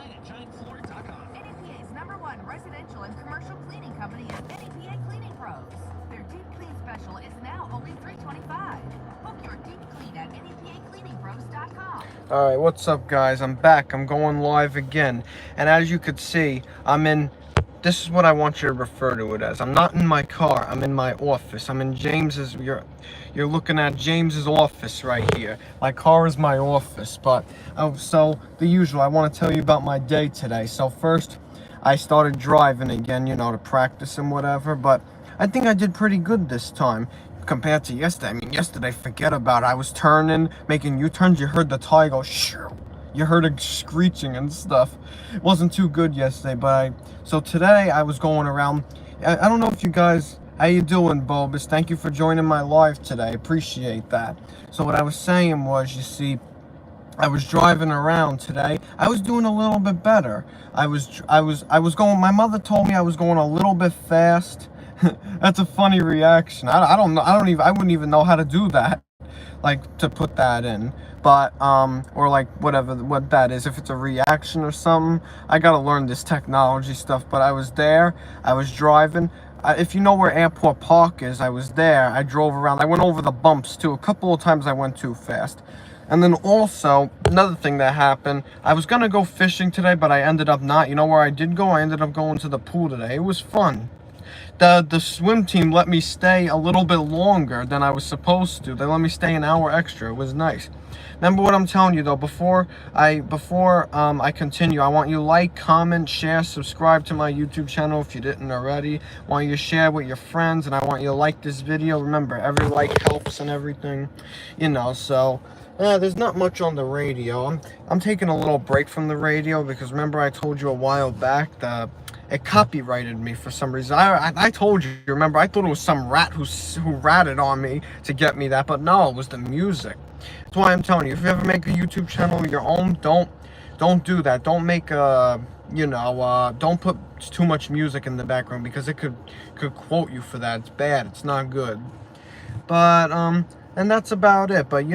NEPA's #1 residential and commercial cleaning company is NEPA Cleaning Pros. Their deep clean special is now only $3.25. Book your deep clean at NEPACleaningPros.com. Alright, what's up guys? I'm back. I'm going live again. And as you could see, this is what I want you to refer to it as. I'm not in my car. I'm in my office. I'm in James's. You're looking at James's office right here. My car is my office. But so the usual. I want to tell you about my day today. So first, I started driving again, to practice and whatever. But I think I did pretty good this time compared to yesterday. I mean, yesterday, forget about it. I was turning, making U-turns. You heard the tire go shoo. You heard it screeching and stuff. It wasn't too good yesterday, but so today I was going around. I don't know if you guys, how you doing, Bulbous? Thank you for joining my live today. Appreciate that. So what I was saying was, you see, I was driving around today. I was doing a little bit better. I was going. My mother told me I was going a little bit fast. That's a funny reaction. I don't know. I wouldn't even know how to do that. Like, to put that in. But, or like, what that is, if it's a reaction or something. I gotta learn this technology stuff, but I was there, I was driving. If you know where Airport Park is, I was there, I drove around, I went over the bumps too. A couple of times I went too fast. And then also, another thing that happened, I was gonna go fishing today, but I ended up not. You know where I did go? I ended up going to the pool today. It was fun. The swim team let me stay a little bit longer than I was supposed to. They let me stay an hour extra. It was nice. Remember what I'm telling you though, before I continue, I want you to like, comment, share, subscribe to my YouTube channel if you didn't already. I want you to share with your friends, and I want you to like this video. Remember, every like helps and everything, so there's not much on the radio. I'm taking a little break from the radio because remember I told you a while back that it copyrighted me for some reason. I told you, remember, I thought it was some rat who ratted on me to get me that, but no, it was the music. That's why I'm telling you, if you ever make a YouTube channel of your own, don't do that. Don't make don't put too much music in the background because it could quote you for that. It's bad. It's not good. But and that's about it. But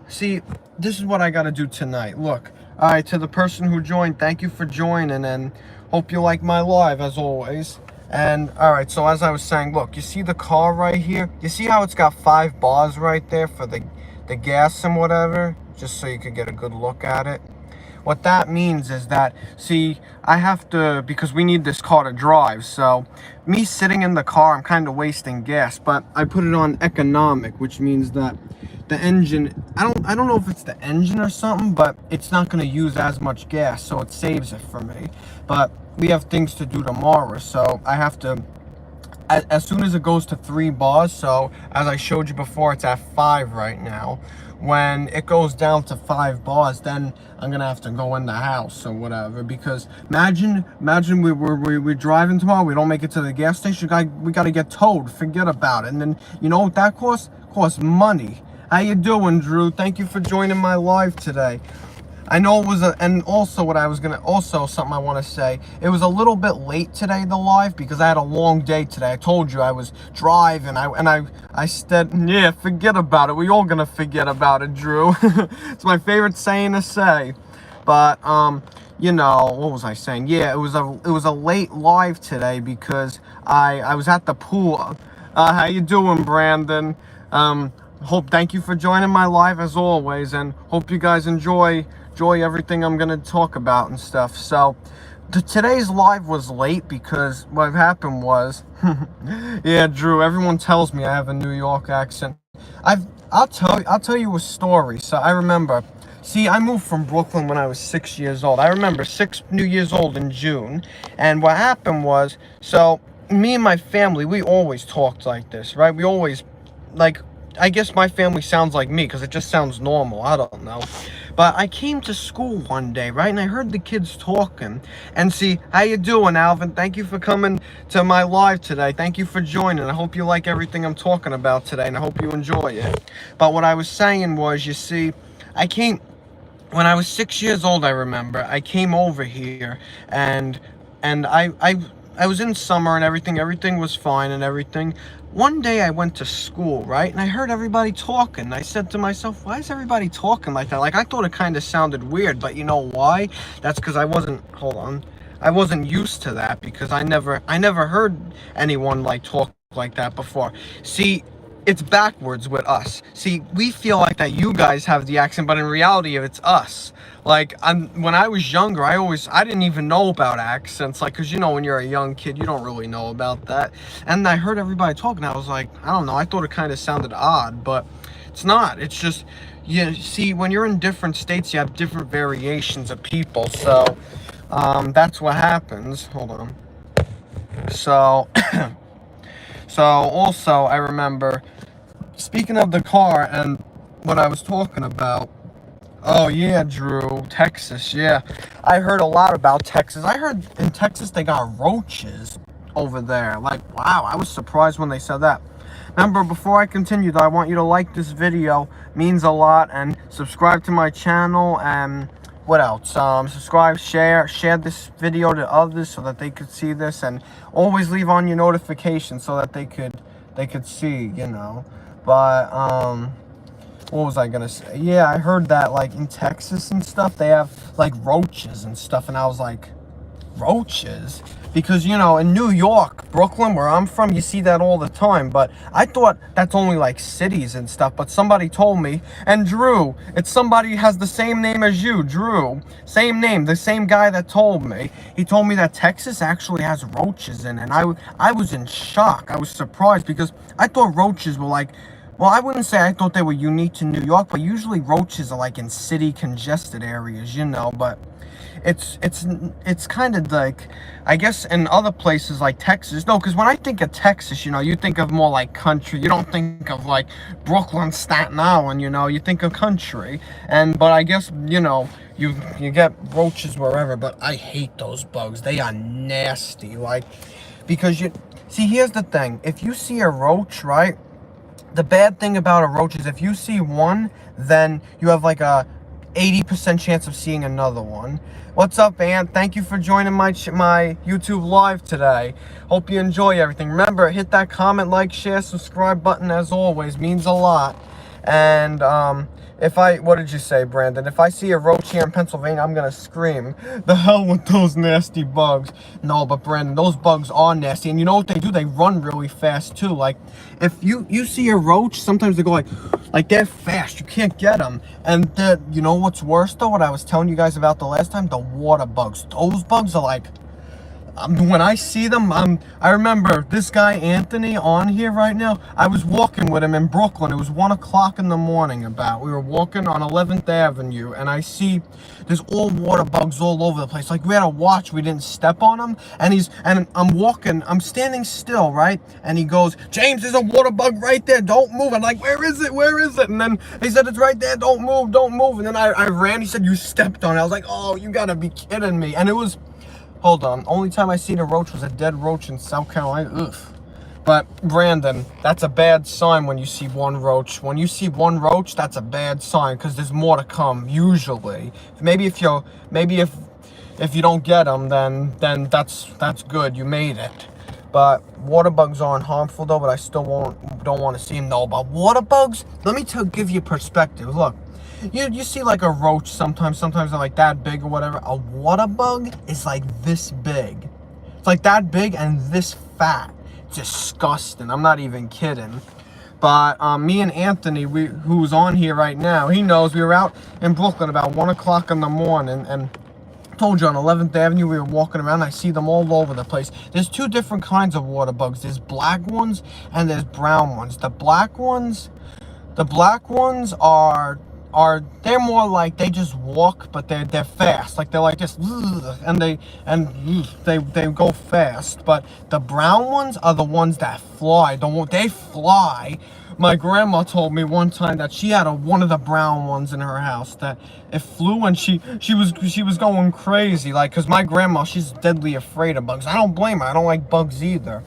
see, this is what I gotta do tonight. Look, all right, to the person who joined, thank you for joining, and hope you like my live as always. And all right, so as I was saying, look, you see the car right here? You see how it's got 5 bars right there for the gas and whatever, just so you could get a good look at it. What that means is that, see, I have to, because we need this car to drive, so me sitting in the car, I'm kind of wasting gas, but I put it on economic, which means that the engine, I don't know if it's the engine or something, but it's not going to use as much gas, so it saves it for me. But we have things to do tomorrow, so I have to, as soon as it goes to 3 bars, so as I showed you before, it's at 5 right now. When it goes down to 5 bars, then I'm gonna have to go in the house or whatever. Because imagine we're driving tomorrow, we don't make it to the gas station, we gotta get towed. Forget about it. And then you know what that costs? Costs money. How you doing, Drew? Thank you for joining my live today. I know it was and also something I want to say. It was a little bit late today, the live, because I had a long day today. I told you I was driving. I said, yeah, forget about it. We all gonna forget about it, Drew. It's my favorite saying to say. But what was I saying? Yeah, it was a late live today because I was at the pool. How you doing, Brandon? Thank you for joining my live as always, and hope you guys enjoy everything I'm gonna talk about and stuff. So today's live was late because what happened was yeah, Drew, everyone tells me I have a New York accent. I'll tell you a story. So I remember, see, I moved from Brooklyn when I was 6 years old. I remember 6 New Years old in June, and what happened was, so me and my family, we always talked like this, right? We always, I guess my family sounds like me because it just sounds normal. I don't know. But I came to school one day, right? And I heard the kids talking. And see, how you doing, Alvin? Thank you for coming to my live today. Thank you for joining. I hope you like everything I'm talking about today, and I hope you enjoy it. But what I was saying was, you see, when I was 6 years old, I remember, I came over here, and I I was in summer and everything was fine and everything. One day I went to school, right? And I heard everybody talking. I said to myself, why is everybody talking like that? Like, I thought it kind of sounded weird, but you know why? That's because I wasn't, hold on. I wasn't used to that because I never heard anyone like talk like that before. See, it's backwards with us. See, we feel like that you guys have the accent, but in reality, it's us. Like, when I was younger, I didn't even know about accents, like, because, you know, when you're a young kid, you don't really know about that. And I heard everybody talking, I was like, I don't know, I thought it kind of sounded odd, but it's not. It's just, you see, when you're in different states, you have different variations of people, so, that's what happens. Hold on. So, so also, I remember, speaking of the car and what I was talking about, oh yeah, Drew, Texas, yeah. I heard a lot about Texas. I heard in Texas they got roaches over there. Like, wow, I was surprised when they said that. Remember, before I continue, though, I want you to like this video. Means a lot. And subscribe to my channel. And what else? Subscribe, share this video to others so that they could see this. And always leave on your notifications so that they could see, you know. But, what was I gonna say? Yeah, I heard that, like, in Texas and stuff, they have, like, roaches and stuff, and I was like, roaches? Because, you know, in New York, Brooklyn, where I'm from, you see that all the time, but I thought that's only, like, cities and stuff, but somebody told me, and Drew, it's somebody has the same name as you, Drew, same name, the same guy that told me, he told me that Texas actually has roaches in it, and I was in shock. I was surprised, because I thought roaches were, like, well, I wouldn't say I thought they were unique to New York, but usually roaches are like in city congested areas, you know, but it's kind of like, I guess in other places like Texas, no, because when I think of Texas, you know, you think of more like country, you don't think of like Brooklyn, Staten Island, you know, you think of country, but I guess, you know, you get roaches wherever, but I hate those bugs, they are nasty, like, because see, here's the thing, if you see a roach, right, the bad thing about a roach is if you see one, then you have like a 80% chance of seeing another one. What's up, Ant? Thank you for joining my YouTube live today. Hope you enjoy everything. Remember, hit that comment, like, share, subscribe button as always. Means a lot. And what did you say, Brandon? If I see a roach here in Pennsylvania, I'm gonna scream. The hell with those nasty bugs. No, but Brandon, those bugs are nasty. And you know what they do? They run really fast too. Like, if you see a roach, sometimes they go like they're fast. You can't get them. And you know what's worse though? What I was telling you guys about the last time? The water bugs. Those bugs are like, when I see them, I remember this guy Anthony on here right now. I was walking with him in Brooklyn. It was 1 o'clock in the morning about. We were walking on 11th Avenue, and I see there's all water bugs all over the place. Like, we had to watch we didn't step on them. And I'm walking, I'm standing still, right? And he goes, James, there's a water bug right there. Don't move. I'm like, where is it? Where is it? And then he said, it's right there. Don't move. Don't move. And then I ran. He said, you stepped on it. I was like, oh, you gotta be kidding me. And it was, hold on, only time I seen a roach was a dead roach in South Carolina. Ugh. But Brandon, that's a bad sign when you see one roach. When you see one roach, that's a bad sign because there's more to come. Usually, maybe if you don't get them, then that's good. You made it. But water bugs aren't harmful though. But I still don't want to see them though. But water bugs, let me give you perspective. Look. You see like a roach sometimes they're like that big or whatever. A water bug is like this big. It's like that big and this fat. Disgusting. I'm not even kidding. But me and Anthony, who's on here right now, he knows we were out in Brooklyn about 1 o'clock in the morning, and I told you on 11th Avenue we were walking around. I see them all over the place. There's two different kinds of water bugs. There's black ones and there's brown ones. The black ones are they're more like they just walk, but they're fast. Like they're like this, and they go fast. But the brown ones are the ones that fly. They fly. My grandma told me one time that she had one of the brown ones in her house that it flew, and she was going crazy. Like, cause my grandma, she's deadly afraid of bugs. I don't blame her. I don't like bugs either.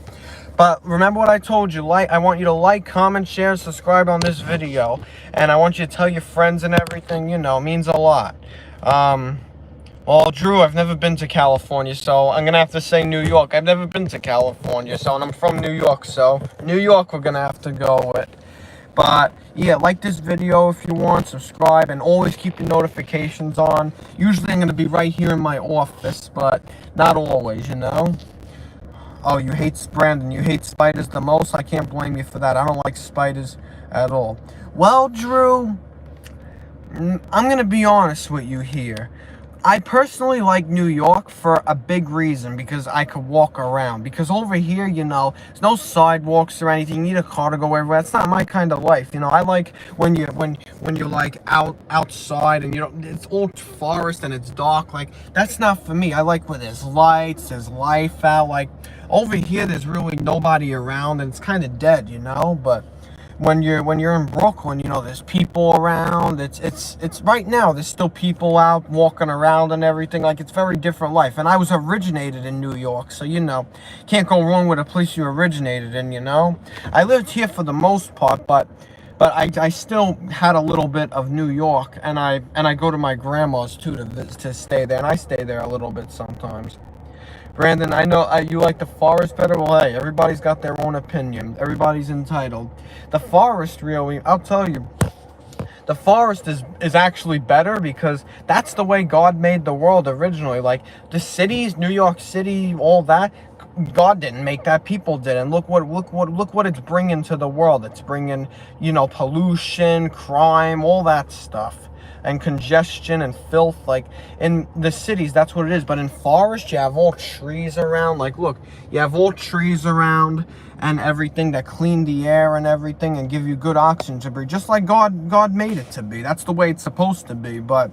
But remember what I told you, I want you to like, comment, share, subscribe on this video. And I want you to tell your friends and everything, you know, it means a lot. Well, Drew, I've never been to California, so I'm gonna have to say New York. I've never been to California, so, and I'm from New York, so New York we're gonna have to go with. But yeah, like this video if you want, subscribe, and always keep your notifications on. Usually I'm gonna be right here in my office, but not always, you know. Oh, you hate Brandon, you hate spiders the most? I can't blame you for that. I don't like spiders at all. Well, Drew, I'm gonna be honest with you here. I personally like New York for a big reason, because I could walk around. Because over here, you know, there's no sidewalks or anything. You need a car to go everywhere. It's not my kind of life, you know. I like when you're like outside and you know it's all forest and it's dark. Like that's not for me. I like where there's lights, there's life out. Like over here, there's really nobody around and it's kind of dead, you know. But when you're in Brooklyn, you know, there's people around. It's right now there's still people out walking around and everything. Like it's very different life. And I was originated in New York, so you know, can't go wrong with a place you originated in, you know. I lived here for the most part, but I still had a little bit of New York, and I go to my grandma's too to stay there, and I stay there a little bit sometimes. Brandon, I know you like the forest better. Well, hey, everybody's got their own opinion. Everybody's entitled. The forest, really, I'll tell you, the forest is actually better because that's the way God made the world originally. Like the cities, New York City, all that, God didn't make that. People did. And look what it's bringing to the world. It's bringing, you know, pollution, crime, all that stuff. And congestion and filth. Like in the cities, that's what it is. But in forest, you have all trees around. Like look, you have all trees around and everything that clean the air and everything and give you good oxygen to breathe, just like God made it to be. That's the way it's supposed to be. But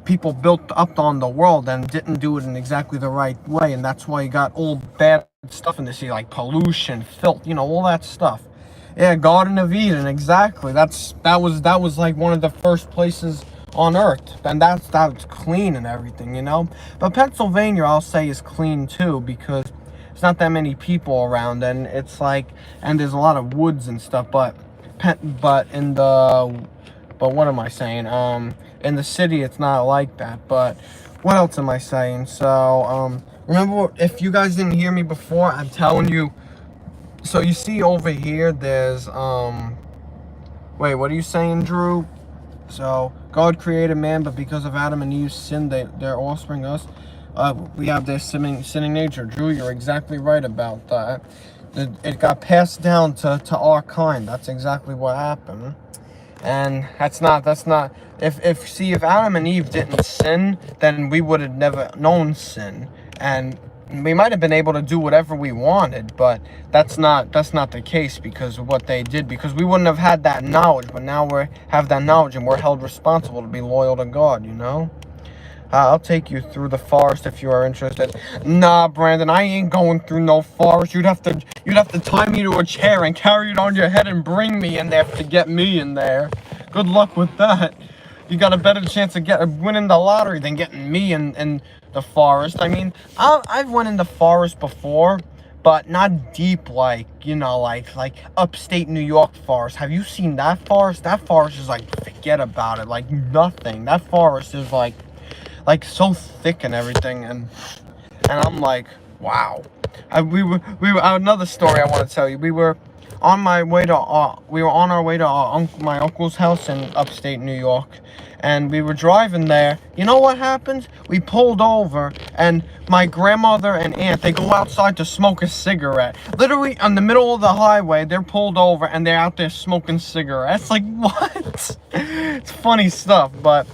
people built up on the world and didn't do it in exactly the right way, and that's why you got all bad stuff in the city, like pollution, filth, you know, all that stuff. Yeah, Garden of Eden, exactly. That was like one of the first places on earth, and that's clean and everything, you know. But Pennsylvania, I'll say, is clean too, because there's not that many people around, and it's like, and there's a lot of woods and stuff. But what am I saying? In the city, it's not like that. But what else am I saying? So remember, if you guys didn't hear me before, I'm telling you. So you see over here, there's wait, what are you saying, Drew? So God created man, but because of Adam and Eve's sin, their offspring, us, we have their sinning nature. Drew, you're exactly right about that. It got passed down to our kind. That's exactly what happened. And that's not if Adam and Eve didn't sin, then we would have never known sin, and we might have been able to do whatever we wanted, but that's not the case because of what they did, because we wouldn't have had that knowledge. But now we have that knowledge and we're held responsible to be loyal to God, you know. I'll take you through the forest if you are interested. Nah, Brandon, I ain't going through no forest. You'd have to tie me to a chair and carry it on your head and bring me in there to get me in there. Good luck with that. You got a better chance of winning the lottery than getting me in the forest. I mean, I've went in the forest before, but not deep, like, you know, like upstate New York forest. Have you seen that forest? That forest is like, forget about it, like nothing. That forest is like so thick and everything, and I'm like, wow. We were another story I want to tell you. We were on our way to my uncle's house in upstate New York, and we were driving there. You know what happened? We pulled over, and my grandmother and aunt, they go outside to smoke a cigarette. Literally in the middle of the highway, they're pulled over and they're out there smoking cigarettes. Like, what? It's funny stuff. But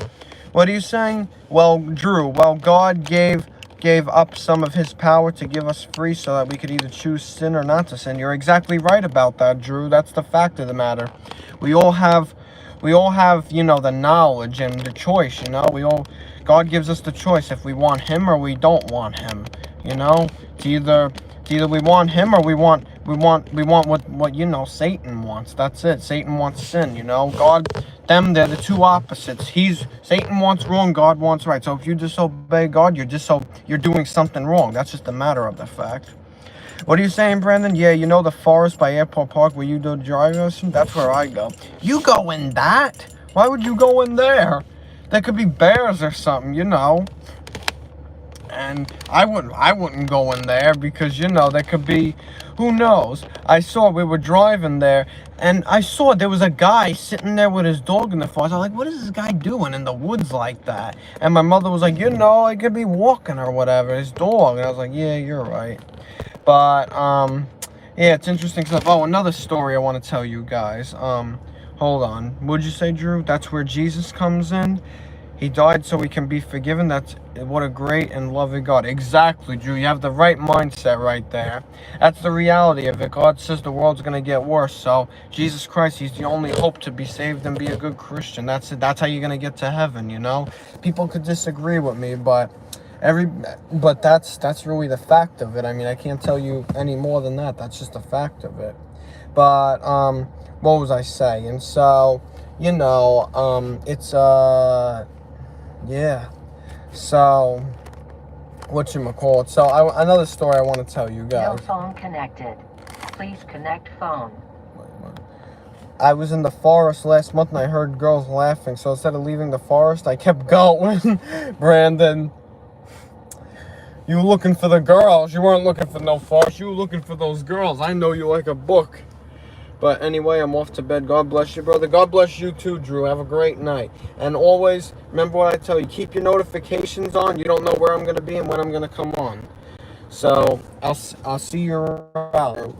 what are you saying? Well, Drew, God gave up some of his power to give us free so that we could either choose sin or not to sin. You're exactly right about that, Drew. That's the fact of the matter. We all have, you know, the knowledge and the choice, you know. God gives us the choice if we want him or we don't want him, you know. It's either we want him or we want what you know, Satan wants. That's it. Satan wants sin, you know. They're the two opposites. Satan wants wrong, God wants right. So if you disobey God, you're doing something wrong. That's just a matter of the fact. What are you saying, Brandon? Yeah, you know the forest by Airport Park where you do driving? That's where I go. You go in that? Why would you go in there? There could be bears or something, you know. and I wouldn't go in there because, you know, there could be, who knows. We were driving there, and I saw there was a guy sitting there with his dog in the forest. I was like, what is this guy doing in the woods like that? And my mother was like, you know, he could be walking or whatever, his dog. And I was like, yeah, you're right. But yeah, it's interesting stuff. Oh, another story I want to tell you guys. Hold on. What'd you say, Drew? That's where Jesus comes in. He died so we can be forgiven. That's what a great and loving God. Exactly, Drew. You have the right mindset right there. That's the reality of it. God says the world's going to get worse. So Jesus Christ, he's the only hope to be saved and be a good Christian. That's it. That's how you're going to get to heaven, you know? People could disagree with me, but that's really the fact of it. I mean, I can't tell you any more than that. That's just a fact of it. But what was I saying? So, you know, yeah. So, whatchamacallit? So, another story I want to tell you guys. No phone connected. Please connect phone. I was in the forest last month and I heard girls laughing. So, instead of leaving the forest, I kept going. Brandon, you were looking for the girls. You weren't looking for no forest. You were looking for those girls. I know you like a book. But anyway, I'm off to bed. God bless you, brother. God bless you too, Drew. Have a great night. And always, remember what I tell you. Keep your notifications on. You don't know where I'm going to be and when I'm going to come on. So, I'll see you around.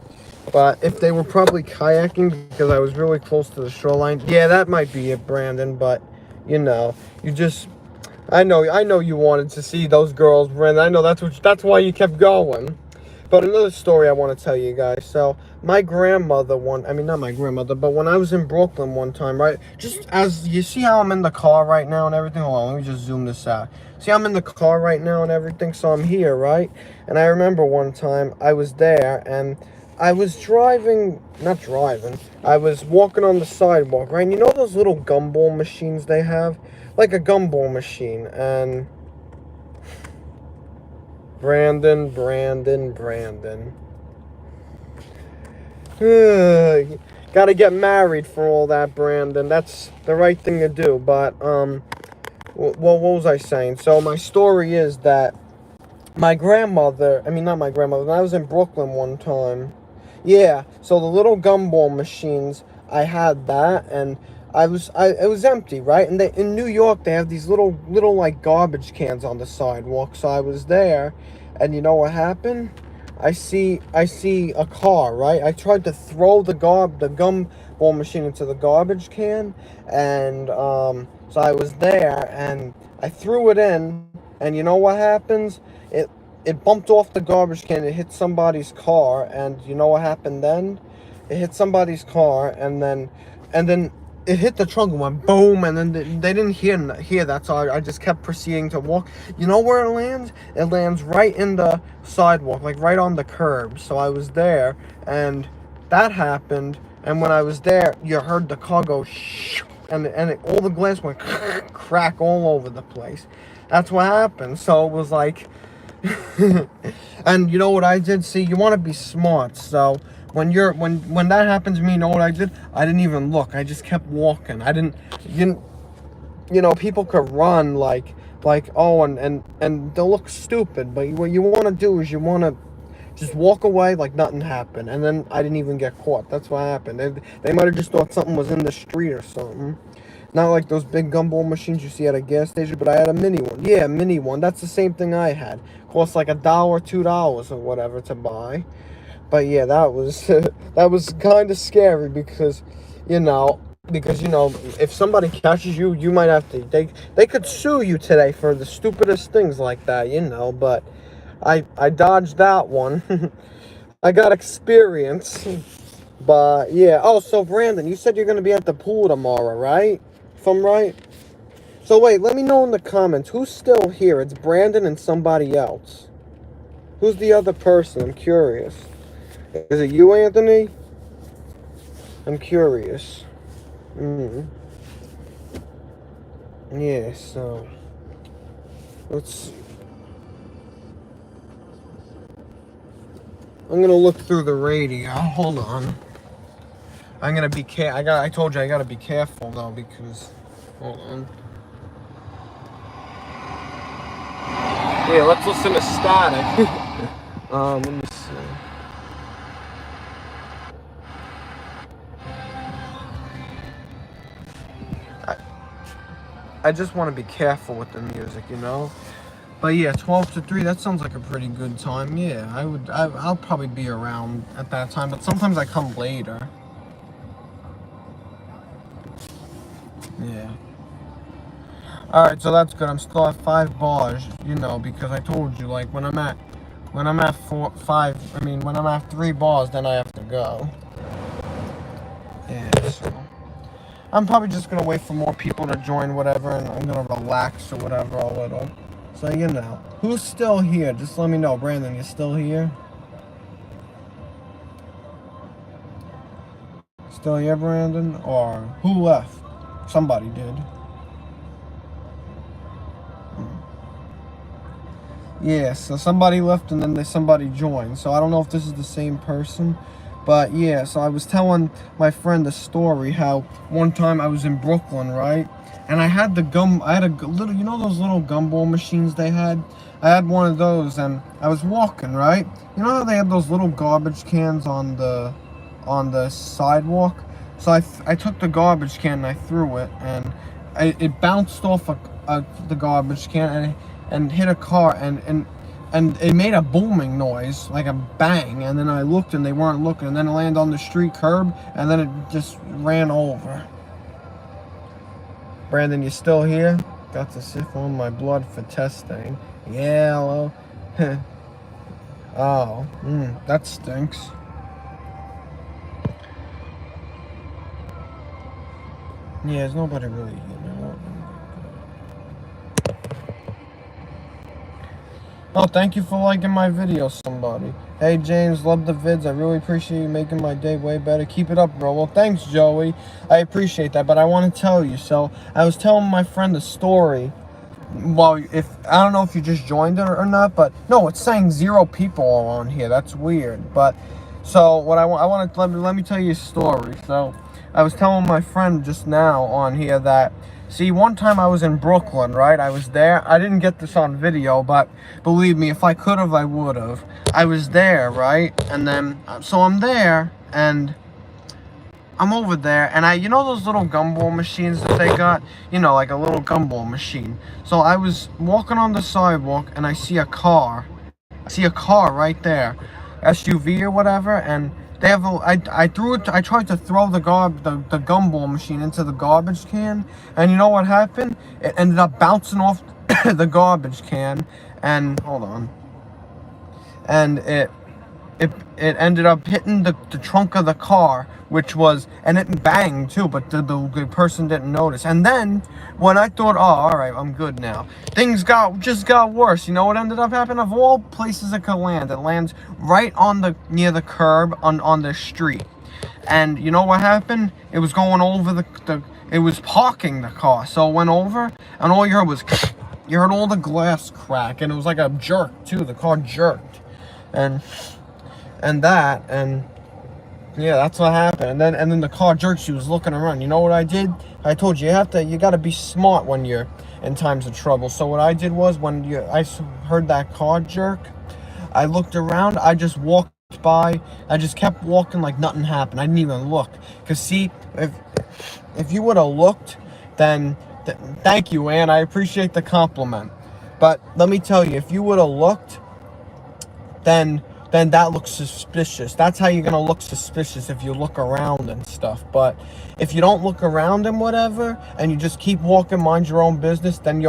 But if they were probably kayaking because I was really close to the shoreline. Yeah, that might be it, Brandon. But, you know, you just... I know you wanted to see those girls, Brandon. I know that's why you kept going. But another story I want to tell you guys. So, my grandmother not my grandmother, but when I was in Brooklyn one time, right? Just as, you see how I'm in the car right now and everything? Hold on, let me just zoom this out. See, I'm in the car right now and everything, so I'm here, right? And I remember one time I was there, and I was I was walking on the sidewalk, right? And you know those little gumball machines they have? Like a gumball machine, and... Brandon. Gotta get married for all that, Brandon. That's the right thing to do. But, well, what was I saying? So, my story is that my grandmother, not my grandmother, when I was in Brooklyn one time, yeah, so the little gumball machines, I had that, and it was empty, right? And in New York, they have these little like garbage cans on the sidewalk. So I was there, and you know what happened? I see a car, right? I tried to throw the gumball machine into the garbage can, and so I was there, and I threw it in, and you know what happens? It bumped off the garbage can. It hit somebody's car, and you know what happened then? It hit somebody's car, and then it hit the trunk and went boom, and then they didn't hear that, so I just kept proceeding to walk. You know where it lands? It lands right in the sidewalk, like right on the curb. So I was there, and that happened, and when I was there, you heard the car go shh, and all the glass went crack all over the place. That's what happened. So it was like, and you know what I did? See, you want to be smart, so... When that happens to me, you know what I did? I didn't even look. I just kept walking. You know, people could run like oh, and they'll look stupid. But what you want to do is you want to just walk away like nothing happened. And then I didn't even get caught. That's what happened. They might have just thought something was in the street or something. Not like those big gumball machines you see at a gas station, but I had a mini one. Yeah, mini one. That's the same thing I had. Cost like $1, $2 or whatever to buy. But yeah, that was kind of scary because you know, if somebody catches you, you might have to, they could sue you today for the stupidest things like that, you know, but I dodged that one. I got experience. But yeah, oh, so Brandon, you said you're going to be at the pool tomorrow, right? If I'm right? So wait, let me know in the comments, who's still here? It's Brandon and somebody else. Who's the other person? I'm curious. Is it you, Anthony? I'm curious. Yeah, so... let's... I'm gonna look through the radio. Hold on. I'm gonna be I told you I gotta be careful, though, because... hold on. Yeah, let's listen to Static. Let me see. I just want to be careful with the music, you know? But yeah, 12 to 3, that sounds like a pretty good time. Yeah, I'll probably be around at that time, but sometimes I come later. Yeah. Alright, so that's good. I'm still at 5 bars, you know, because I told you, like, when I'm at 3 bars, then I have to go. Yeah, so I'm probably just gonna wait for more people to join, whatever, and I'm gonna relax or whatever a little. So, you know, who's still here? Just let me know. Brandon, you still here? Still here, Brandon? Or who left? Somebody did. Yeah, so somebody left and then somebody joined. So I don't know if this is the same person. But yeah, so I was telling my friend a story how one time I was in Brooklyn, right? And I had a little, you know those little gumball machines they had? I had one of those and I was walking, right? You know how they have those little garbage cans on the sidewalk? So I took the garbage can and I threw it and it bounced off the garbage can and hit a car and it made a booming noise, like a bang, and then I looked and they weren't looking, and then it landed on the street curb, and then it just ran over. Brandon, you still here? Got to siphon my blood for testing. Yeah, hello. Oh, that stinks. Yeah, there's nobody really here now. Oh, thank you for liking my video, somebody. Hey, James, love the vids. I really appreciate you making my day way better. Keep it up, bro. Well, thanks, Joey. I appreciate that, but I want to tell you. So, I was telling my friend a story. Well, I don't know if you just joined it or not, but no, it's saying 0 people are on here. That's weird. But, so, what I want to, let me tell you a story. So, I was telling my friend just now on here that, see, one time I was in Brooklyn, right? I was there. I didn't get this on video, but believe me, if I could have, I would have. I was there, right? And then, so I'm there, and I'm over there, and you know those little gumball machines that they got? You know, like a little gumball machine. So I was walking on the sidewalk, and I see a car. I see a car right there. SUV or whatever, and they have I tried to throw the gumball machine into the garbage can, and you know what happened? It ended up bouncing off the garbage can, and hold on. And it ended up hitting the trunk of the car, which was, and it banged too, but the person didn't notice. And then when I thought, oh, all right, I'm good now, things just got worse. You know what ended up happening? Of all places it could land, it lands right on near the curb on the street. And you know what happened? It was going over it was parking the car, so it went over, and all you heard was, you heard all the glass crack, and it was like a jerk too. The car jerked, and yeah, that's what happened. And then the car jerked. She was looking around. You know what I did? I told you, you got to be smart when you're in times of trouble. So what I did was, when I heard that car jerk, I looked around. I just walked by. I just kept walking like nothing happened. I didn't even look. Because see, if you would have looked, then thank you, Ann. I appreciate the compliment. But let me tell you, if you would have looked, then that looks suspicious. That's how you're gonna look suspicious, if you look around and stuff. But if you don't look around and whatever, and you just keep walking, mind your own business, then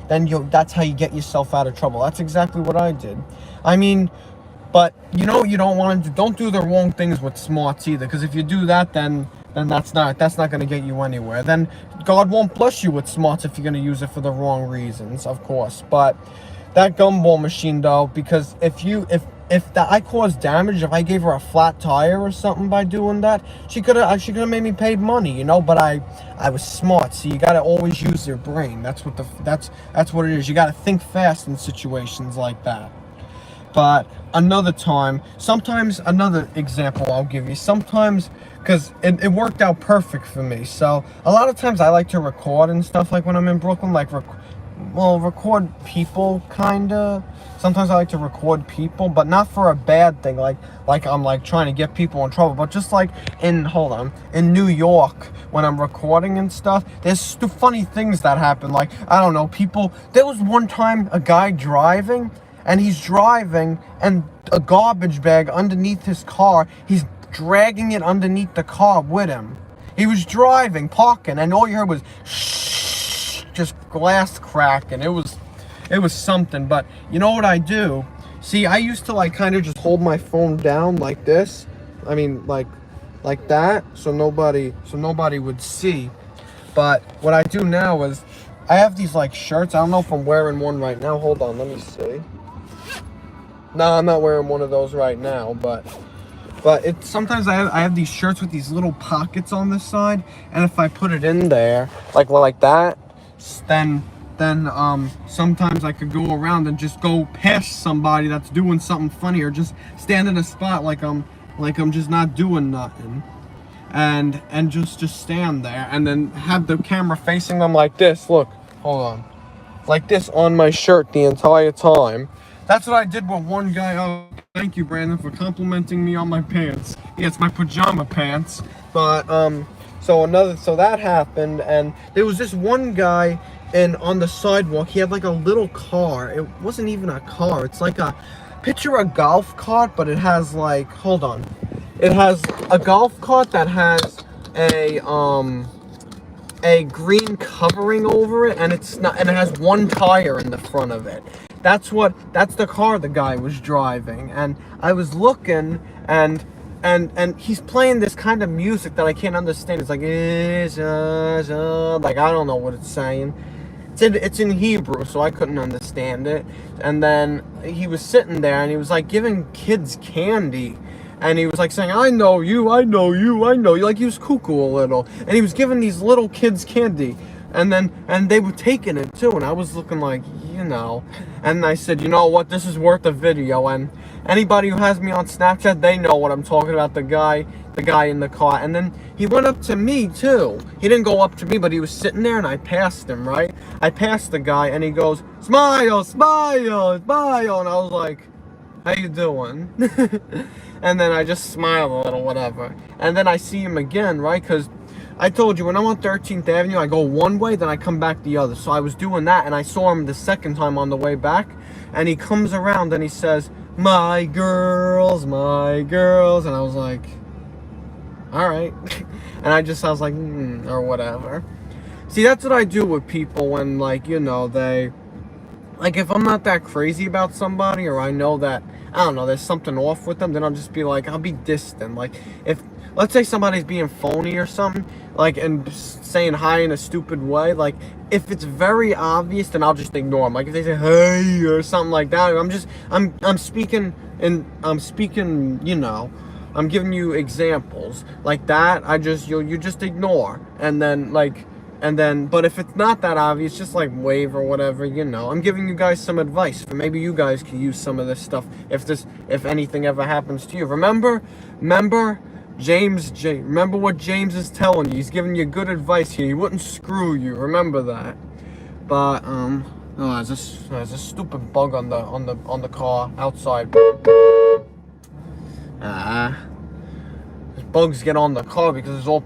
that's how you get yourself out of trouble. That's exactly what I did. I mean, but you know, you don't do the wrong things with smarts either, because if you do that, then that's not gonna get you anywhere. Then God won't bless you with smarts if you're gonna use it for the wrong reasons, of course. But that gumball machine, though, because if I caused damage, if I gave her a flat tire or something by doing that, she could have made me pay money, you know. But I was smart. See, you gotta always use your brain. That's what it is. You gotta think fast in situations like that. But another example I'll give you. Sometimes, because it worked out perfect for me. So a lot of times I like to record and stuff, like when I'm in Brooklyn, like record people, kinda. Sometimes I like to record people, but not for a bad thing, like I'm like trying to get people in trouble, but just like in New York, when I'm recording and stuff, there's funny things that happen. Like, I don't know, people, there was one time a guy driving, and he's driving, and a garbage bag underneath his car, he's dragging it underneath the car with him. He was driving, parking, and all you heard was shh, just glass cracking. It was something. But you know what I do? See, I used to like kind of just hold my phone down like this. I mean, like that, so nobody would see. But what I do now is I have these like shirts. I don't know if I'm wearing one right now. Hold on, let me see. No, I'm not wearing one of those right now, but it's sometimes I have these shirts with these little pockets on this side, and if I put it in there like that, then sometimes I could go around and just go past somebody that's doing something funny, or just stand in a spot like I'm just not doing nothing, and just stand there, and then have the camera facing them like this. Look, hold on, like this on my shirt the entire time. That's what I did with one guy. Oh, thank you, Brandon, for complimenting me on my pants. Yeah, it's my pajama pants. But so that happened, and there was this one guy on the sidewalk. He had like a little car. It wasn't even a car. It's like picture a golf cart, but it has like, hold on. It has a golf cart that has a green covering over it, and it has one tire in the front of it. That's the car the guy was driving, and I was looking, and he's playing this kind of music that I can't understand. It's like I don't know what it's saying. It's in Hebrew, so I couldn't understand it. And then he was sitting there, and he was like giving kids candy, and he was like saying, I know you, I know you, I know you. Like, he was cuckoo a little, and he was giving these little kids candy. And they were taking it too, and I was looking like, and I said, you know what, this is worth a video. And anybody who has me on Snapchat, they know what I'm talking about, the guy in the car. And then he went up to me too. He didn't go up to me, but he was sitting there, and I passed him, right? I passed the guy, and he goes, smile, smile, smile. And I was like, how you doing? And then I just smiled a little, whatever. And then I see him again, right? Because I told you, when I'm on 13th Avenue, I go one way, then I come back the other. So I was doing that, and I saw him the second time on the way back, and he comes around, and he says, my girls, and I was like, all right. And I was like, or whatever. See, that's what I do with people when, like, they, like, if I'm not that crazy about somebody, or I know that, I don't know, there's something off with them, then I'll just be like, I'll be distant. Like, if, let's say somebody's being phony or something, like, and saying hi in a stupid way, like, if it's very obvious, then I'll just ignore them. Like, if they say hey or something like that, I'm speaking, I'm giving you examples like that. You just ignore, and then but if it's not that obvious, just like wave or whatever, I'm giving you guys some advice, for maybe you guys can use some of this stuff if anything ever happens to you. Remember remember what James is telling you. He's giving you good advice here. He wouldn't screw you. Remember that. But there's a stupid bug on the car outside. Bugs get on the car because there's all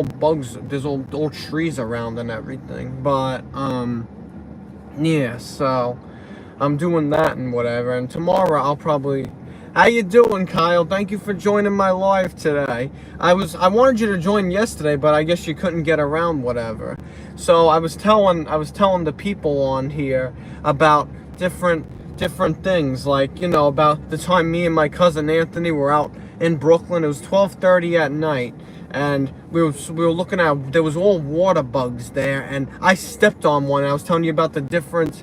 bugs, there's all trees around and everything. But yeah, so I'm doing that and whatever. And tomorrow I'll probably. How you doing, Kyle? Thank you for joining my live today. I wanted you to join yesterday, but I guess you couldn't get around, whatever. So I was telling the people on here about different things, like, about the time me and my cousin Anthony were out in Brooklyn. It was 12:30 at night, and we were looking at, there was all water bugs there, and I stepped on one, and I was telling you about the different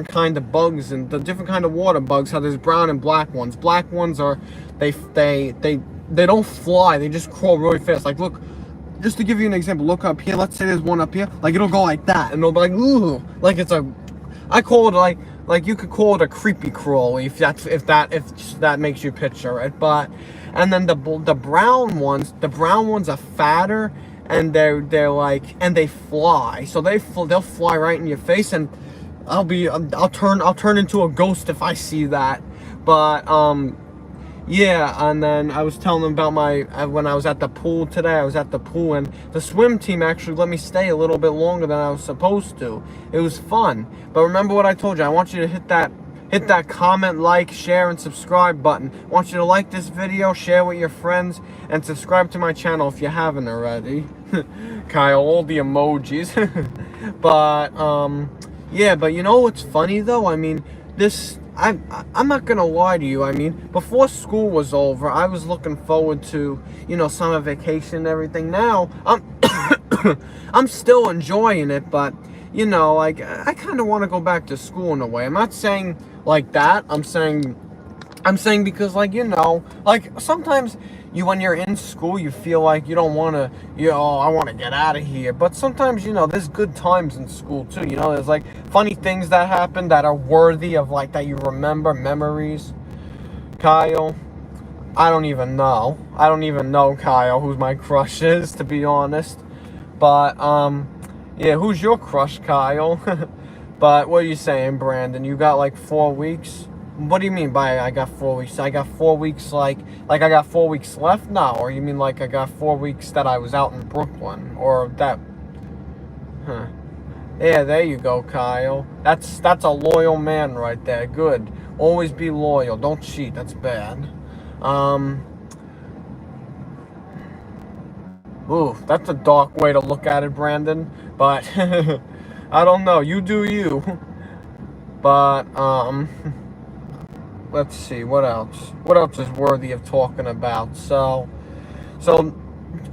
kind of bugs and the different kind of water bugs, how there's brown and black ones. Black ones are, they don't fly, they just crawl really fast. Like, look, just to give you an example, look up here, let's say there's one up here, like, it'll go like that, and it'll be like, ooh, like, I call it like you could call it a creepy crawl, if that makes you picture it. But, and then the brown ones are fatter, and they're like, and they fly, so they'll fly right in your face, and I'll turn into a ghost if I see that. But yeah, and then I was telling them about when I was at the pool today. I was at the pool, and the swim team actually let me stay a little bit longer than I was supposed to. It was fun. But remember what I told you. I want you to hit that comment, like, share, and subscribe button. I want you to like this video, share with your friends, and subscribe to my channel if you haven't already. Kyle, all the emojis. But yeah, but you know what's funny though? I mean, I'm not gonna lie to you. I mean, before school was over, I was looking forward to, you know, summer vacation and everything. Now I'm still enjoying it, but you know, like, I kind of want to go back to school in a way. I'm not saying like that. I'm saying because, like, you know, like, sometimes when you're in school, you feel like you don't want to, I want to get out of here. But sometimes, you know, there's good times in school too. You know, there's like funny things that happen that are worthy of, like, that you remember, memories. Kyle, I don't even know, Kyle, who my crush is, to be honest. But yeah, who's your crush, Kyle? But what are you saying, Brandon? You got like 4 weeks? What do you mean by I got 4 weeks? I got 4 weeks like I got 4 weeks left now? Or you mean like I got 4 weeks that I was out in Brooklyn? Or that... Huh. Yeah, there you go, Kyle. That's a loyal man right there. Good. Always be loyal. Don't cheat. That's bad. Ooh, that's a dark way to look at it, Brandon. But I don't know. You do you. But let's see, what else? What else is worthy of talking about? So,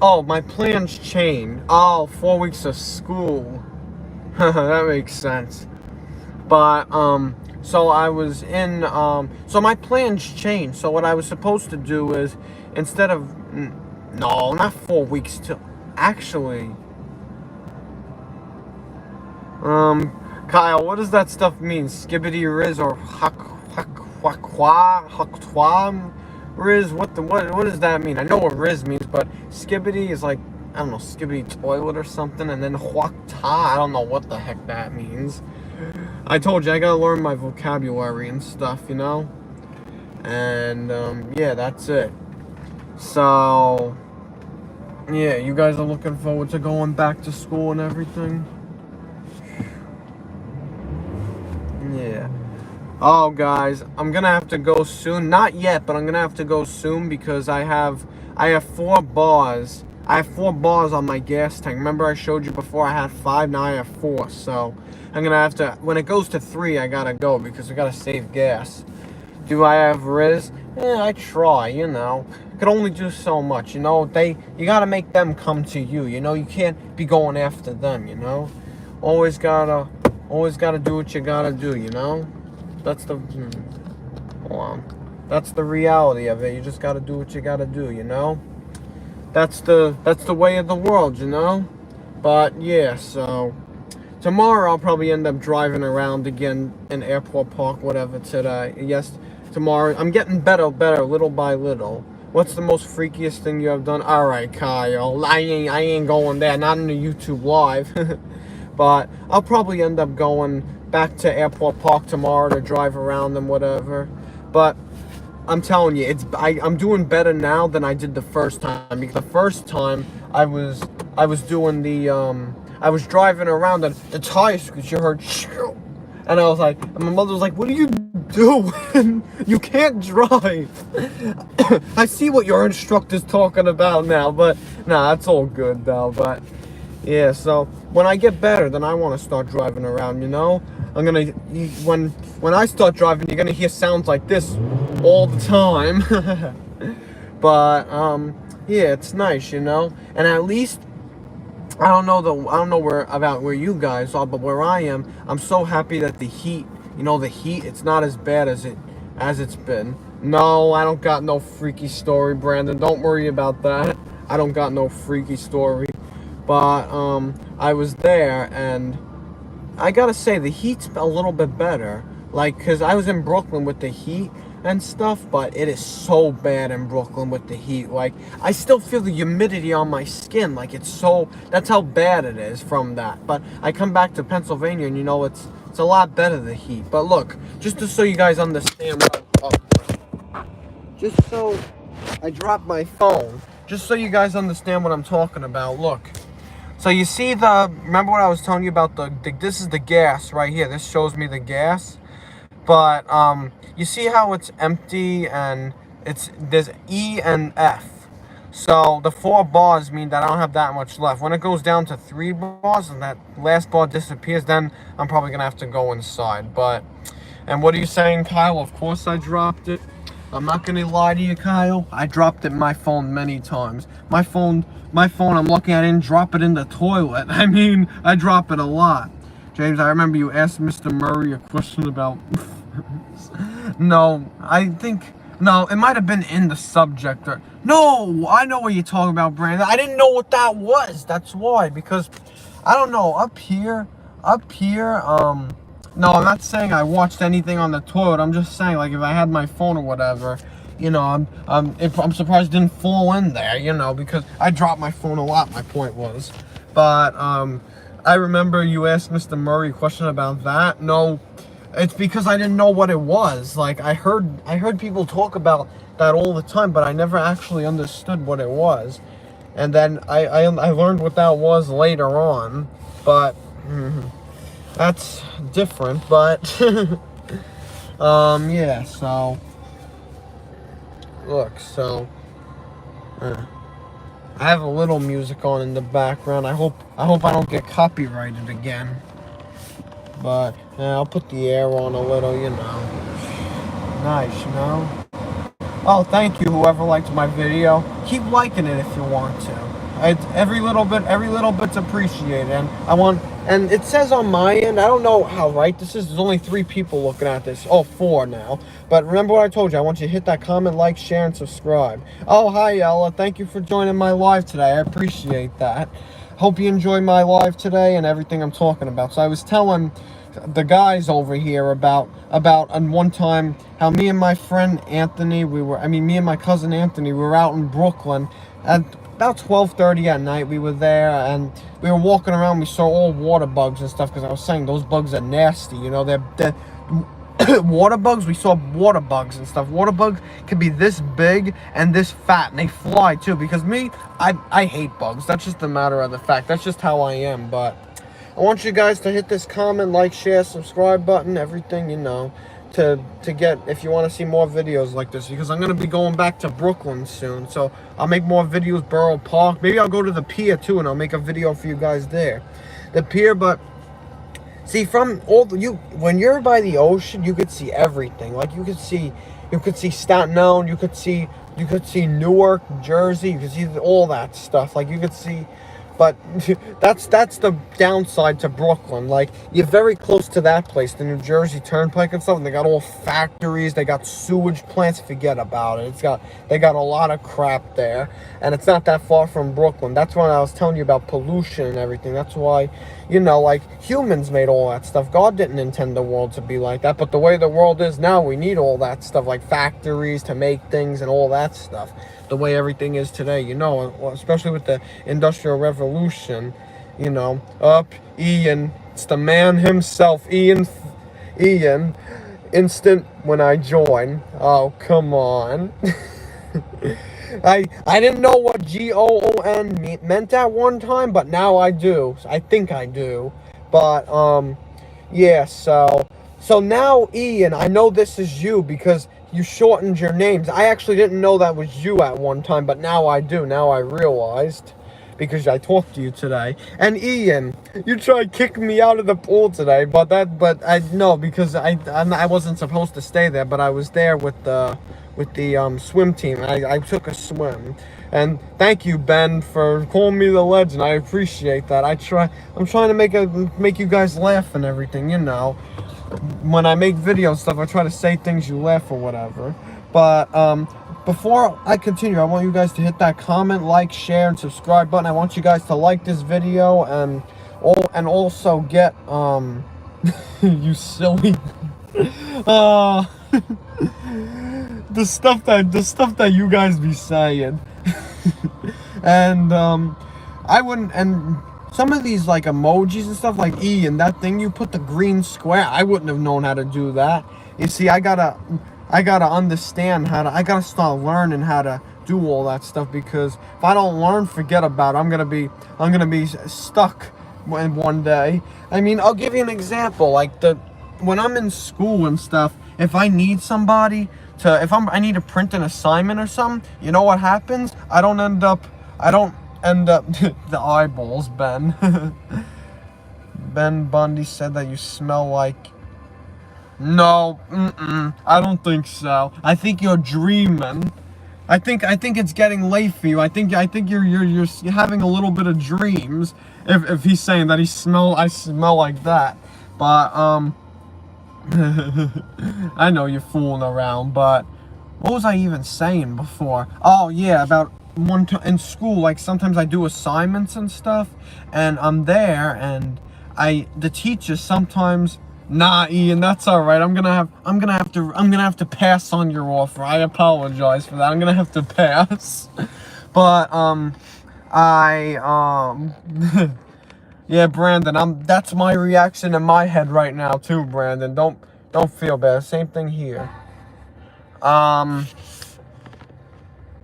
oh, my plans changed. Oh, 4 weeks of school. That makes sense. But, so I was in, so my plans changed. So what I was supposed to do is, instead of, no, not 4 weeks to, actually, Kyle, what does that stuff mean? Skibbity Riz or Riz? What does that mean? I know what Riz means, but Skibbity is like, I don't know, Skibbity toilet or something, and then Huakta, I don't know what the heck that means. I told you, I gotta learn my vocabulary and stuff, you know? And, yeah, that's it. So, yeah, you guys are looking forward to going back to school and everything? Yeah. Oh, guys, I'm gonna have to go soon. Not yet, but I'm gonna have to go soon because I have 4 bars. I have 4 bars on my gas tank. Remember I showed you before I had 5, now I have 4. So I'm gonna have to, when it goes to 3, I gotta go because I gotta save gas. Do I have Riz? I try, you know. I could only do so much, you know. You gotta make them come to you, you know. You can't be going after them, you know. Always gotta do what you gotta do, you know. That's the, hold on. That's the reality of it. You just gotta do what you gotta do, you know. That's the way of the world, you know. But yeah, so tomorrow I'll probably end up driving around again in Airport Park, whatever, today. Yes, tomorrow. I'm getting better, little by little. What's the most freakiest thing you have done? All right, Kyle. I ain't going there. Not in the YouTube live. But I'll probably end up going back to Airport Park tomorrow to drive around and whatever. But I'm telling you, I'm doing better now than I did the first time. Because the first time I was doing the I was driving around and the tire squeaks, you heard, and I was like, and my mother was like, what are you doing? You can't drive. I see what your instructor's talking about now, but nah, that's all good though. But yeah, so when I get better, then I want to start driving around, you know. When I start driving, you're gonna hear sounds like this all the time. But yeah, it's nice, you know. And at least I don't know where you guys are, but where I am, I'm so happy that the heat, you know, it's not as bad as it's been. No, I don't got no freaky story, Brandon. Don't worry about that. I don't got no freaky story. But I was there, and I gotta say the heat's a little bit better. Like, cause I was in Brooklyn with the heat, and stuff, but it is so bad in Brooklyn with the heat. Like, I still feel the humidity on my skin. Like, it's so, that's how bad it is from that. But I come back to Pennsylvania and, you know, it's a lot better, the heat. But look, just so you guys understand just so I dropped my phone, just so you guys understand what I'm talking about. Look, so you see remember what I was telling you about this is the gas right here. This shows me the gas. But you see how it's empty and there's E and F. So the 4 bars mean that I don't have that much left. When it goes down to 3 bars and that last bar disappears, then I'm probably gonna have to go inside. And what are you saying, Kyle? Of course I dropped it. I'm not gonna lie to you, Kyle. I dropped it in my phone many times. My phone I'm looking at, I didn't drop it in the toilet. I mean, I drop it a lot. James, I remember you asked Mr. Murray a question about... No, it might have been in the subject. No, I know what you're talking about, Brandon. I didn't know what that was. That's why, because, I don't know, up here, no, I'm not saying I watched anything on the toilet. I'm just saying, like, if I had my phone or whatever, you know, I'm surprised it didn't fall in there, you know, because I dropped my phone a lot, my point was. But, I remember you asked Mr. Murray a question about that. No, it's because I didn't know what it was. Like, I heard people talk about that all the time, but I never actually understood what it was. And then I learned what that was later on, but that's different. But yeah. So look, so I have a little music on in the background. I hope I don't get copyrighted again. But yeah, I'll put the air on a little, you know. Nice, you know. Oh, thank you, whoever liked my video. Keep liking it if you want to. Every little bit's appreciated. And it says on my end, I don't know how right this is. There's only 3 people looking at this. Oh, 4 now. But remember what I told you. I want you to hit that comment, like, share, and subscribe. Oh, hi, Ella. Thank you for joining my live today. I appreciate that. Hope you enjoy my live today and everything I'm talking about. So I was telling the guys over here about one time how me and my friend Anthony, me and my cousin Anthony, we were out in Brooklyn at about 12:30 at night. We were there and we were walking around. We saw all water bugs and stuff, because I was saying those bugs are nasty, you know. They're water bugs. We saw water bugs and stuff. Water bugs can be this big and this fat, and they fly too. Because I hate bugs. That's just a matter of the fact. That's just how I am. But I want you guys to hit this comment, like, share, subscribe button, everything, you know, to get, if you want to see more videos like this, because I'm going to be going back to Brooklyn soon. So I'll make more videos, Borough Park. Maybe I'll go to the pier too, and I'll make a video for you guys there. The pier, but see, from when you're by the ocean, you could see everything. Like, you could see Staten Island, you could see Newark, Jersey, you could see all that stuff. Like, you could see, but that's the downside to Brooklyn. Like, you're very close to that place, the New Jersey Turnpike and stuff. And they got all factories, they got sewage plants. Forget about it. They got a lot of crap there, and it's not that far from Brooklyn. That's why I was telling you about pollution and everything. That's why, you know, like, humans made all that stuff. God didn't intend the world to be like that, but the way the world is now, we need all that stuff, like factories to make things and all that stuff. The way everything is today, you know, especially with the Industrial Revolution, you know. Ian, it's the man himself, Ian, instant when I join. Oh, come on. I didn't know what GOON meant at one time, but now I do. I think I do. But, yeah, so now, Ian, I know this is you because you shortened your names. I actually didn't know that was you at one time, but now I do. Now I realized, because I talked to you today. And Ian, you tried kicking me out of the pool today, but I no, because I wasn't supposed to stay there, but I was there with the swim team. I took a swim. And thank you, Ben, for calling me the legend. I appreciate that. I'm trying to make you guys laugh and everything, you know. When I make videos stuff, I try to say things you laugh or whatever. But before I continue, I want you guys to hit that comment, like, share, and subscribe button. I want you guys to like this video and also get you silly the stuff that you guys be saying. And I wouldn't, and some of these like emojis and stuff like E and that thing you put the green square, I wouldn't have known how to do that. You see, I gotta understand how to, I gotta start learning how to do all that stuff, because if I don't learn, forget about it. I'm gonna be stuck one day. I mean, I'll give you an example. Like when I'm in school and stuff, if I need somebody to, I need to print an assignment or something, you know what happens? I don't end up the eyeballs, Ben. Ben Bundy said that you smell like. No, I don't think so. I think you're dreaming. I think it's getting late for you. I think you're having a little bit of dreams. If he's saying that I smell like that, but I know you're fooling around. But what was I even saying before? Oh yeah, about one time in school. Like sometimes I do assignments and stuff, and I'm there, and the teachers sometimes. Nah, Ian, that's all right. I'm gonna have to pass on your offer. I apologize for that. I'm gonna have to pass. But yeah, Brandon, that's my reaction in my head right now too, Brandon. Don't feel bad. Same thing here. All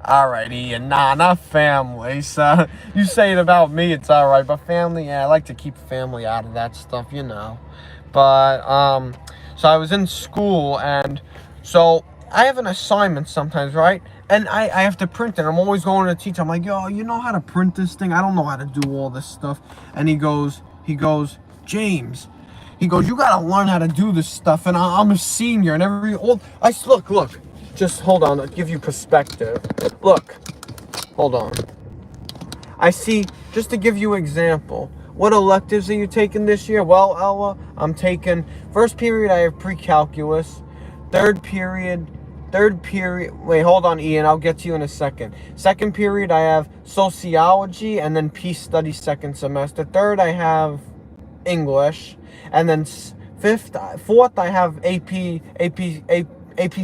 right, Ian. Nah, not family. So you say it about me, it's all right. But family, yeah, I like to keep family out of that stuff, you know. But so I was in school, and so I have an assignment sometimes, right? And I have to print it. I'm always going to the teacher. I'm like, yo, you know how to print this thing? I don't know how to do all this stuff. And he goes, James, he goes, you gotta learn how to do this stuff. And I'm a senior, and look, just hold on. I'll give you perspective. Look, hold on. I see. Just to give you an example. What electives are you taking this year? Well, Ella, I'm taking, first period I have pre-calculus. Third period, wait, hold on, Ian, I'll get to you in a second. Second period I have sociology, and then peace studies second semester. Third I have English, and then fourth I have AP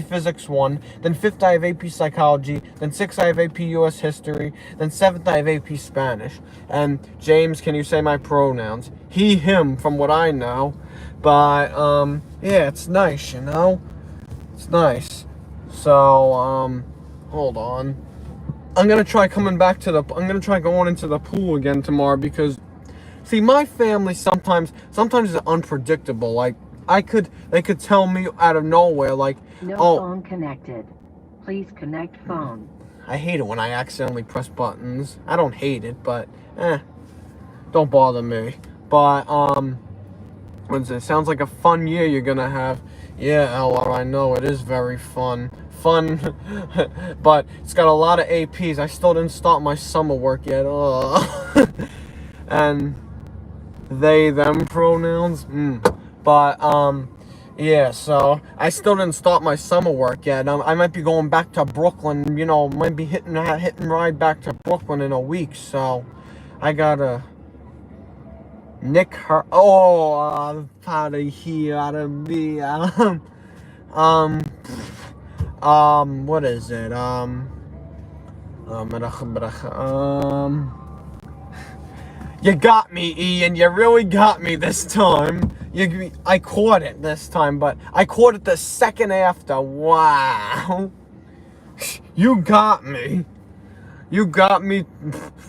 Physics 1, then 5th I have AP Psychology, then 6th I have AP US History, then 7th I have AP Spanish. And James, can you say my pronouns? He, him, from what I know. But, yeah, it's nice, you know? It's nice. So, hold on. I'm gonna try going into the pool again tomorrow, because, see, my family sometimes is unpredictable. Like, they could tell me out of nowhere, like, no oh, phone connected. Please connect phone. I hate it when I accidentally press buttons. I don't hate it, but don't bother me. But what is it? Sounds like a fun year you're gonna have. Yeah, Ella, I know it is very fun, but it's got a lot of APs. I still didn't start my summer work yet. And they, them pronouns. But yeah, so I still didn't start my summer work yet. I might be going back to Brooklyn, you know, might be hit and ride back to Brooklyn in a week, so I gotta nick her. Oh, I'm out of here, out of me. What is it? You got me, Ian. You really got me this time. I caught it this time, but I caught it the second after. Wow. You got me. You got me.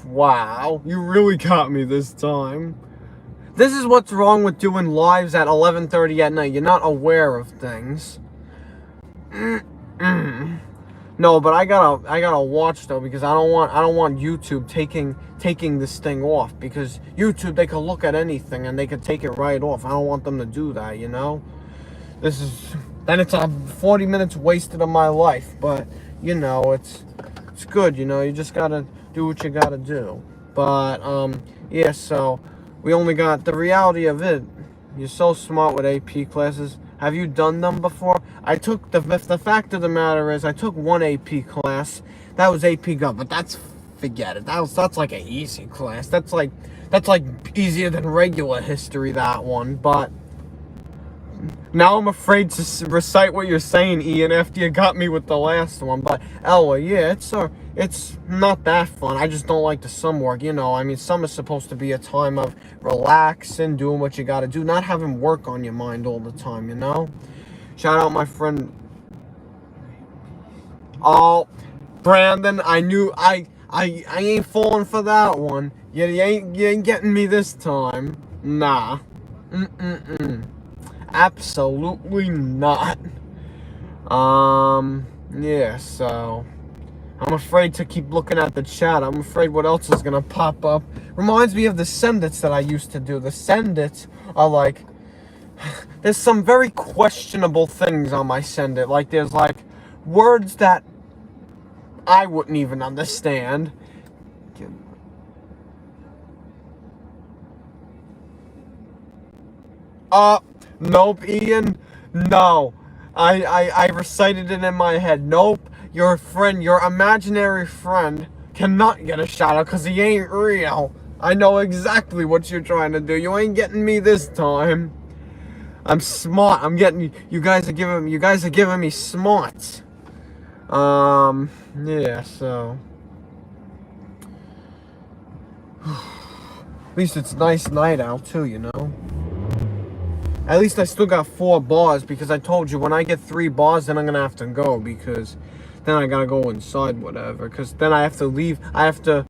Wow. You really got me this time. This is what's wrong with doing lives at 11:30 at night. You're not aware of things. No, but I gotta watch though, because I don't want YouTube taking this thing off, because YouTube, they can look at anything and they can take it right off. I don't want them to do that, you know. Then it's 40 minutes wasted of my life, but you know, it's good, you know. You just gotta do what you gotta do. But yeah, so we only got the reality of it. You're so smart with AP classes. Have you done them before? I took the fact of the matter is I took one AP class. That was AP Gov, but forget it. That's like an easy class. That's like easier than regular history, that one. But now I'm afraid to recite what you're saying, Ian, after you got me with the last one. But Ella, yeah, it's not that fun. I just don't like the summer work. You know, I mean, summer's supposed to be a time of relaxing, doing what you got to do, not having work on your mind all the time. You know. Shout out my friend. Oh, Brandon, I knew I ain't falling for that one. You ain't getting me this time. Nah. Absolutely not. Yeah, so I'm afraid to keep looking at the chat. I'm afraid what else is gonna pop up. Reminds me of the Sendits that I used to do. The Sendits are like, there's some very questionable things on my Sendit. Like there's like words that I wouldn't even understand. Nope, Ian. No. I recited it in my head. Nope. Your friend, your imaginary friend, cannot get a shout out because he ain't real. I know exactly what you're trying to do. You ain't getting me this time. I'm smart. I'm getting you guys are giving me smarts. Yeah, so at least it's a nice night out too, you know. At least I still got 4 bars because I told you when I get 3 bars, then I'm gonna have to go because then I gotta go inside, whatever. Because then I have to leave. I have to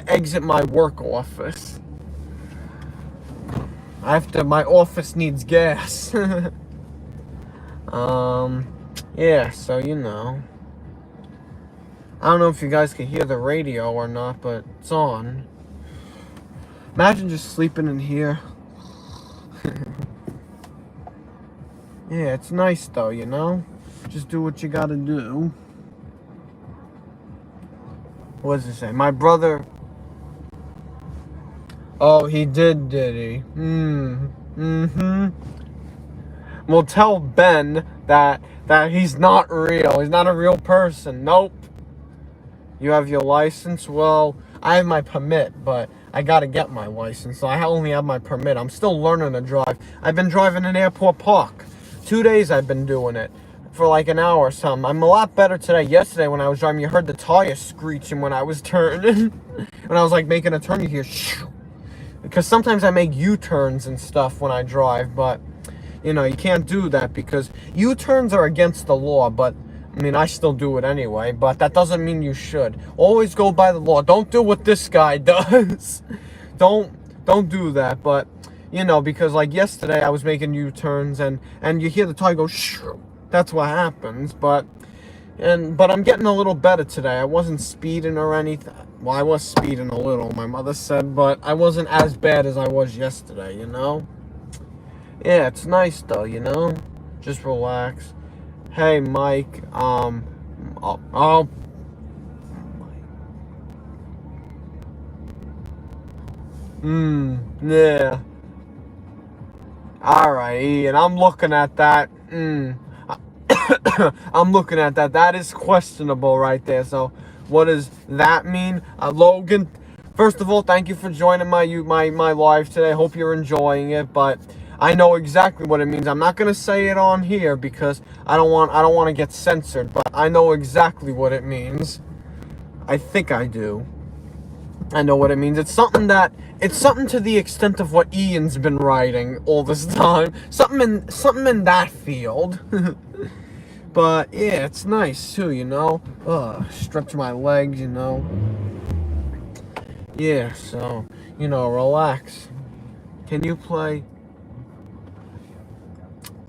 exit my work office. My office needs gas. Yeah. So you know, I don't know if you guys can hear the radio or not, but it's on. Imagine just sleeping in here. Yeah, it's nice though, you know? Just do what you gotta do. What does it say? My brother... Oh, he did he? Well, tell Ben that he's not real. He's not a real person. Nope. You have your license? Well, I have my permit, but I gotta get my license. So I only have my permit. I'm still learning to drive. I've been driving in Airport Park. 2 days I've been doing it for like an hour or something. I'm a lot better today. Yesterday when I was driving, you heard the tire screeching when I was turning. When I was like making a turn, you hear shoo. Because sometimes I make U-turns and stuff when I drive, but you know, you can't do that because U-turns are against the law, but I mean, I still do it anyway, but that doesn't mean you should. Always go by the law. Don't do what this guy does. Don't do that, but you know, because like yesterday I was making U-turns and you hear the tire go shoo. That's what happens, but I'm getting a little better today. I wasn't speeding or anything. Well, I was speeding a little, my mother said, but I wasn't as bad as I was yesterday, you know? Yeah, it's nice though, you know? Just relax. Hey, Mike, yeah. Alright, Ian, I'm looking at that. I'm looking at that. That is questionable right there. So, what does that mean? Logan, first of all, thank you for joining my live today. Hope you're enjoying it, but I know exactly what it means. I'm not gonna say it on here because I don't want to get censored, but I know exactly what it means. I think I do. I know what it means. It's something to the extent of what Ian's been writing all this time. Something in that field. But yeah, it's nice too, you know. Stretch my legs, you know. Yeah, so you know, relax. Can you play?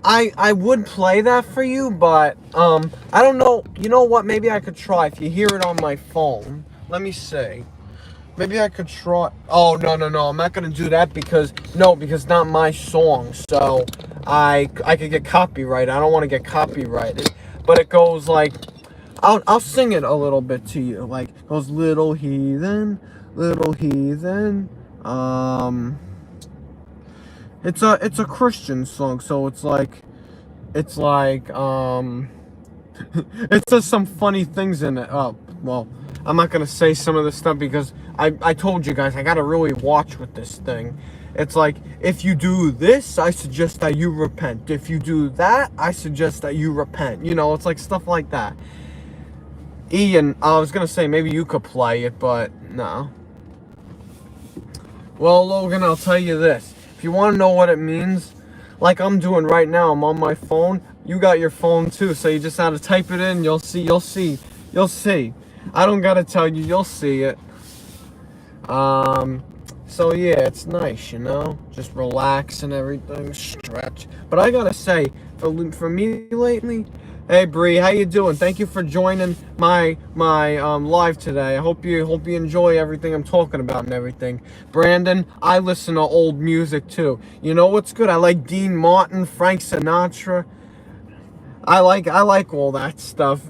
I would play that for you, but I don't know. You know what? Maybe I could try if you hear it on my phone. Let me see. Maybe I could try. Oh, no. I'm not going to do that because it's not my song. So I could get copyrighted. I don't want to get copyrighted. But it goes like, I'll sing it a little bit to you. Like, it goes, little heathen. It's a Christian song. So it's like, it says some funny things in it. Oh, well, I'm not going to say some of this stuff because I told you guys, I got to really watch with this thing. It's like, if you do this, I suggest that you repent. If you do that, I suggest that you repent. You know, it's like stuff like that. Ian, I was gonna say maybe you could play it, but no. Well, Logan, I'll tell you this. If you want to know what it means, like I'm doing right now, I'm on my phone. You got your phone too, so you just have to type it in. You'll see. I don't gotta tell you. You'll see it. So yeah, it's nice, you know, just relax and everything, stretch. But I gotta say, for me lately, hey Bree, how you doing? Thank you for joining my live today. I hope you enjoy everything I'm talking about and everything. Brandon, I listen to old music too. You know what's good? I like Dean Martin, Frank Sinatra. I like all that stuff.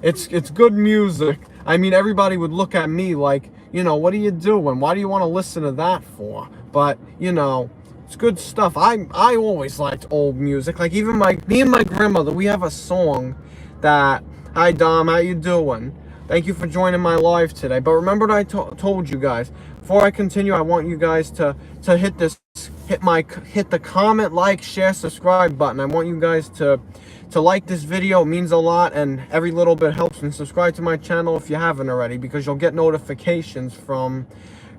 It's good music. I mean, everybody would look at me like, you know, what are you doing? Why do you want to listen to that for? But, you know, it's good stuff. I always liked old music. Like, even me and my grandmother, we have a song that, hi Dom, how you doing? Thank you for joining my live today. But remember what I told you guys. Before I continue, I want you guys to hit the comment, like, share, subscribe button. I want you guys to like this video. It means a lot, and every little bit helps. And subscribe to my channel if you haven't already, because you'll get notifications from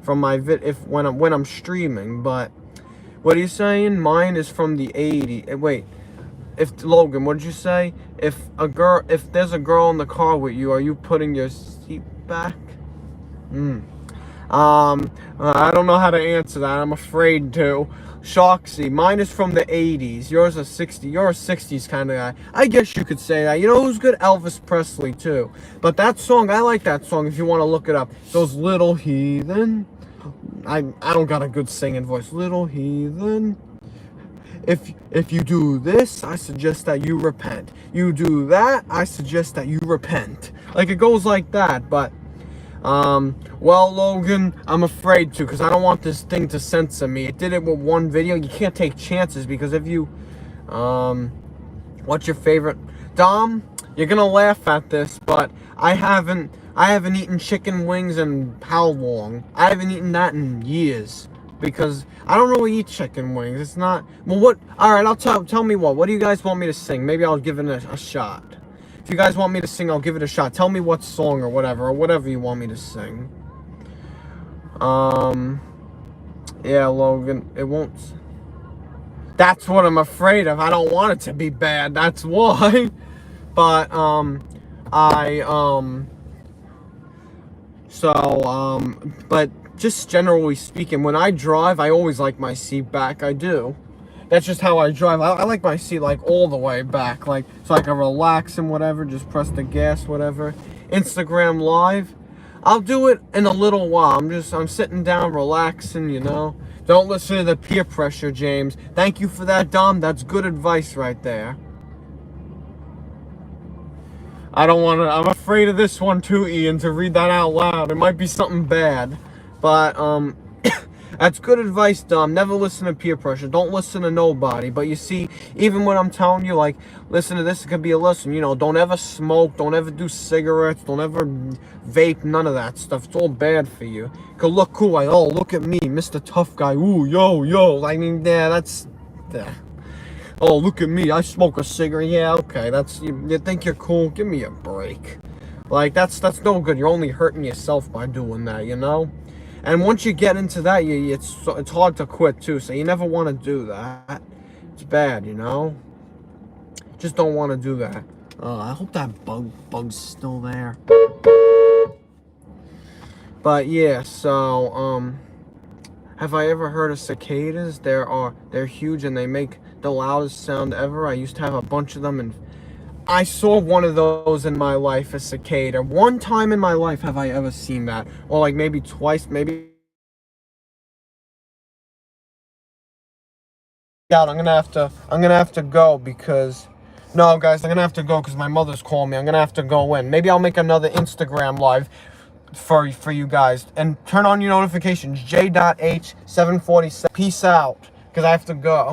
my when I'm streaming. But what are you saying? Mine is from the 80s. Wait, Logan, what did you say? If there's a girl in the car with you, are you putting your seat back? I don't know how to answer that. I'm afraid to. Shoxy, mine is from the 80s. Yours is 60. You're a 60s kind of guy. I guess you could say that. You know who's good? Elvis Presley too. But that song, I like that song if you want to look it up. Those Little Heathen. I don't got a good singing voice. Little Heathen. If you do this, I suggest that you repent. You do that, I suggest that you repent. Like, it goes like that. But well, Logan, I'm afraid to, because I don't want this thing to censor me. It did it with one video. You can't take chances, because if you, what's your favorite? Dom, you're gonna laugh at this, but I haven't eaten chicken wings in how long? I haven't eaten that in years, because I don't really eat chicken wings. It's not, well, what, alright, tell me what do you guys want me to sing? Maybe I'll give it a shot. If you guys want me to sing, I'll give it a shot. Tell me what song or whatever you want me to sing. Yeah, Logan, it won't. That's what I'm afraid of. I don't want it to be bad. That's why. But, but just generally speaking, when I drive, I always like my seat back. I do. That's just how I drive. I like my seat like all the way back, like so I can relax and whatever. Just press the gas, whatever. Instagram Live, I'll do it in a little while. I'm sitting down, relaxing, you know. Don't listen to the peer pressure, James. Thank you for that, Dom. That's good advice right there. I don't want to. I'm afraid of this one too, Ian. To read that out loud, it might be something bad, but that's good advice, Dom. Never listen to peer pressure. Don't listen to nobody. But you see, even when I'm telling you, like, listen to this, it could be a lesson. You know, don't ever smoke. Don't ever do cigarettes. Don't ever vape. None of that stuff. It's all bad for you. It could look cool. Like, oh, look at me, Mr. Tough Guy. Ooh, yo. I mean, yeah, that's... Oh, look at me. I smoke a cigarette. Yeah, okay. That's... You think you're cool? Give me a break. Like, that's no good. You're only hurting yourself by doing that, you know? And once you get into that, it's hard to quit too. So you never want to do that. It's bad, you know. Just don't want to do that. I hope that bug's still there. But yeah, so have I ever heard of cicadas? They're huge and they make the loudest sound ever. I used to have a bunch of them, and I saw one of those in my life, a cicada. One time in my life have I ever seen that. Or like maybe twice, maybe. I'm gonna have to go because, no guys, I'm gonna have to go because my mother's calling me. I'm gonna have to go in. Maybe I'll make another Instagram live for you guys. And turn on your notifications, J.H747. Peace out, because I have to go.